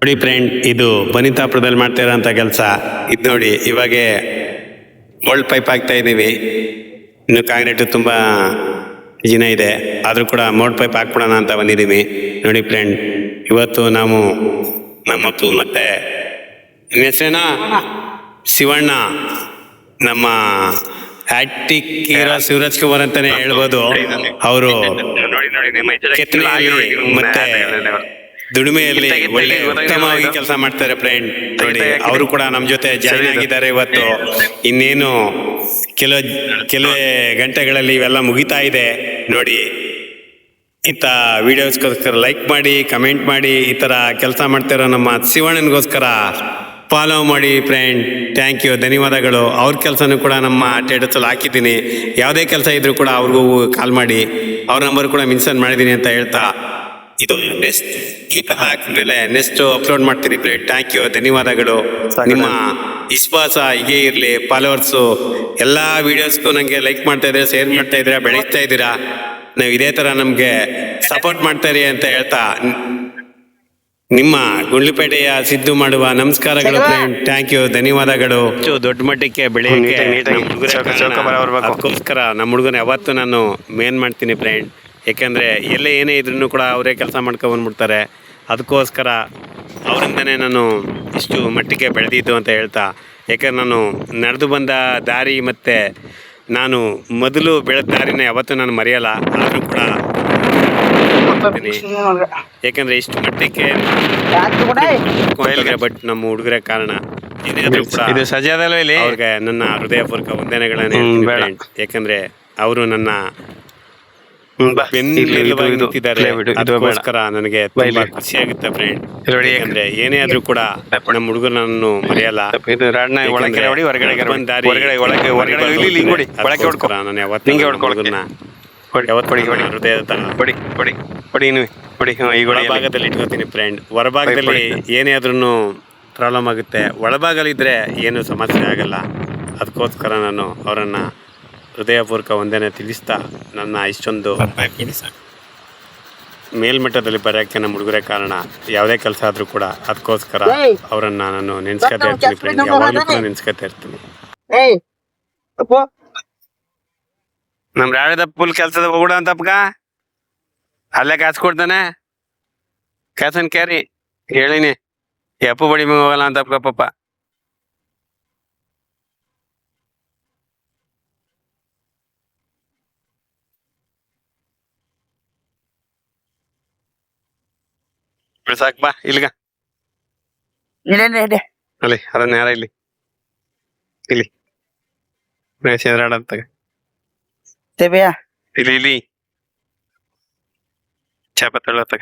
ನೋಡಿ ಫ್ರೆಂಡ್, ಇದು ಬನಿತಾಪುರದಲ್ಲಿ ಮಾಡ್ತಾ ಇರೋಂಥ ಕೆಲಸ ಇದು ನೋಡಿ. ಇವಾಗೆ ಓಲ್ಡ್ ಪೈಪ್ ಹಾಕ್ತಾ ಇದ್ದೀವಿ. ಇನ್ನು ಕಾಂಕ್ರೀಟ್ ತುಂಬ ಜಿನ ಇದೆ, ಆದರೂ ಕೂಡ ಮೋಲ್ಡ್ ಪೈಪ್ ಹಾಕ್ಬಿಡೋಣ ಅಂತ ಬಂದಿದ್ದೀವಿ. ನೋಡಿ ಫ್ರೆಂಡ್, ಇವತ್ತು ನಾವು ನಮ್ಮತ್ತು ಮತ್ತೆ ಹೆಸರೇನಾ ಶಿವಣ್ಣ, ನಮ್ಮ ಆಕ್ಟಿಕ್ ಹೀರೋ ಶಿವರಾಜ್ ಕುಮಾರ್ ಅಂತಾನೆ ಹೇಳ್ಬೋದು. ಅವರು ಮತ್ತೆ ದುಡಿಮೆಯಲ್ಲಿ ಒಳ್ಳೆ ಉತ್ತಮವಾಗಿ ಕೆಲಸ ಮಾಡ್ತಾರೆ ಫ್ರೆಂಡ್. ನೋಡಿ, ಅವರು ಕೂಡ ನಮ್ಮ ಜೊತೆ ಜಾಯಿನ್ ಆಗಿದ್ದಾರೆ ಇವತ್ತು. ಇನ್ನೇನು ಕೆಲವೇ ಗಂಟೆಗಳಲ್ಲಿ ಇವೆಲ್ಲ ಮುಗಿತಾ ಇದೆ. ನೋಡಿ, ಇಂಥ ವಿಡಿಯೋಸ್ಗೋಸ್ಕರ ಲೈಕ್ ಮಾಡಿ, ಕಮೆಂಟ್ ಮಾಡಿ. ಈ ಥರ ಕೆಲಸ ಮಾಡ್ತಿರೋ ನಮ್ಮ ಶಿವಣ್ಣನಿಗೋಸ್ಕರ ಫಾಲೋ ಮಾಡಿ ಫ್ರೆಂಡ್. ಥ್ಯಾಂಕ್ ಯು, ಧನ್ಯವಾದಗಳು. ಅವ್ರ ಕೆಲಸನೂ ಕೂಡ ನಮ್ಮ ಸ್ಟೇಟಸಲ್ಲಿ ಹಾಕಿದ್ದೀನಿ. ಯಾವುದೇ ಕೆಲಸ ಇದ್ರೂ ಕೂಡ ಅವ್ರಿಗೂ ಕಾಲ್ ಮಾಡಿ, ಅವ್ರ ನಂಬರ್ ಕೂಡ ಮೆನ್ಷನ್ ಮಾಡಿದ್ದೀನಿ ಅಂತ ಹೇಳ್ತಾ, ಇದು ನೆಕ್ಸ್ಟ್ ಅಪ್ಲೋಡ್ ಮಾಡ್ತೀನಿ ಫ್ರೆಂಡ್. ಥ್ಯಾಂಕ್ ಯು, ಧನ್ಯವಾದಗಳು. ನಿಮ್ಮ ವಿಶ್ವಾಸ ಹೀಗೆ ಇರಲಿ. ಫಾಲೋವರ್ಸು ಎಲ್ಲ ವೀಡಿಯೋಸ್ಗೂ ನನಗೆ ಲೈಕ್ ಮಾಡ್ತಾ ಇದ್ದೀರಾ, ಶೇರ್ ಮಾಡ್ತಾ ಇದ್ದೀರಾ, ಬೆಳೆಸ್ತಾ ಇದ್ದೀರಾ. ನಾವು ಇದೇ ಥರ ನಮಗೆ ಸಪೋರ್ಟ್ ಮಾಡ್ತಾಯಿರಿ ಅಂತ ಹೇಳ್ತಾ, ನಿಮ್ಮ ಗುಂಡ್ಲುಪೇಟೆಯ ಸಿದ್ದು ಮಾಡುವ ನಮಸ್ಕಾರಗಳು ಫ್ರೆಂಡ್. ಥ್ಯಾಂಕ್ ಯು, ಧನ್ಯವಾದಗಳು. ದೊಡ್ಡ ಮಟ್ಟಕ್ಕೆ ಬೆಳೆಯೋಕ್ಕೆ ಅದಕ್ಕೋಸ್ಕರ ನಮ್ಮ ಹುಡುಗನ ಯಾವತ್ತೂ ನಾನು ಮೇನ್ ಮಾಡ್ತೀನಿ ಫ್ರೆಂಡ್. ಯಾಕೆಂದರೆ ಎಲ್ಲೇ ಏನೇ ಇದ್ರೂ ಕೂಡ ಅವರೇ ಕೆಲಸ ಮಾಡ್ಕೊಂಡ್ಬಂದ್ಬಿಡ್ತಾರೆ. ಅದಕ್ಕೋಸ್ಕರ ಅವರಿಂದನೇ ನಾನು ಇಷ್ಟು ಮಟ್ಟಿಗೆ ಬೆಳೆದಿದ್ದು ಅಂತ ಹೇಳ್ತಾ, ಯಾಕಂದ್ರೆ ನಾನು ನಡೆದು ಬಂದ ದಾರಿ ಮತ್ತು ನಾನು ಮೊದಲು ಬೆಳೆದ ದಾರಿನ ಯಾವತ್ತೂ ನಾನು ಮರೆಯಲ್ಲ. ಆದರೂ ಕೂಡ ಯಾಕಂದರೆ ಇಷ್ಟು ಮಟ್ಟಕ್ಕೆ ಬಟ್ ನಮ್ಮ ಹುಡುಗರ ಕಾರಣ ಇದು ಸಜಾದಲ್ಲ ಇಲ್ಲಿ ಅವ್ರಿಗೆ ನನ್ನ ಹೃದಯಪೂರ್ವಕ ವಂದನೆಗಳನ್ನು ಹೇಳ್ತೀನಿ. ಯಾಕಂದರೆ ಅವರು ನನ್ನ ಅದಕ್ಕೋಸ್ಕರ ನನಗೆ ತುಂಬಾ ಖುಷಿ ಆಗುತ್ತೆ ಫ್ರೆಂಡ್. ಯಾಕಂದ್ರೆ ಏನೇ ಆದ್ರೂ ಕೂಡ ನಮ್ಮ ಹುಡುಗನನ್ನು ಮರೆಯಲ್ಲ. ನಾನು ಒಳಭಾಗದಲ್ಲಿ ಇಟ್ಕೋತೀನಿ ಫ್ರೆಂಡ್. ಹೊರಭಾಗದಲ್ಲಿ ಏನೇ ಆದ್ರೂ ಪ್ರಾಬ್ಲಮ್ ಆಗುತ್ತೆ. ಒಳಭಾಗಲಿದ್ರೆ ಏನು ಸಮಸ್ಯೆ ಆಗಲ್ಲ. ಅದಕ್ಕೋಸ್ಕರ ನಾನು ಅವರನ್ನು ಹೃದಯಪೂರ್ವಕ ವಂದನೆ ತಿಳಿಸ್ತಾ, ನನ್ನ ಇಷ್ಟೊಂದು ಮೇಲ್ಮಟ್ಟದಲ್ಲಿ ಬರೋಕ್ಕೆ ನಮ್ಮ ಹುಡುಗರೇ ಕಾರಣ. ಯಾವುದೇ ಕೆಲಸ ಆದರೂ ಕೂಡ ಅದಕ್ಕೋಸ್ಕರ ಅವರನ್ನು ನಾನು ನೆನೆಸ್ಕೊತಾ ಇರ್ತೀನಿ ಫ್ರೆಂಡ್. ಯಾವಾಗಲೂ ಕೂಡ ನೆನೆಸ್ಕೊತಾ ಇರ್ತೀನಿ. ನಮ್ಮ ರಾಡದ ಫುಲ್ ಕೆಲಸದ ಹೋಗೋಣ ಅಂತಪ್ಪ, ಅಲ್ಲೇ ಕಾಸು ಕೊಡ್ತಾನೆ. ಕಾಸನ್ ಕ್ಯಾರಿ ಹೇಳಿನಿ, ಎಪ್ಪು ಬಡಿ ಹೋಗಲ್ಲ ಅಂತಪ್ಪ ಪಾಪ. ಸಾಕ್ ಬಾ ಇಲ್ಗ ಅಲ್ಲಿ ಅದನ್ನ ಯಾರ ಇಲ್ಲಿ ಇಲ್ಲಿ ಇಲ್ಲಿ ಇಲ್ಲಿ ಚಾಪ ತೊಳತ್ತಾಗ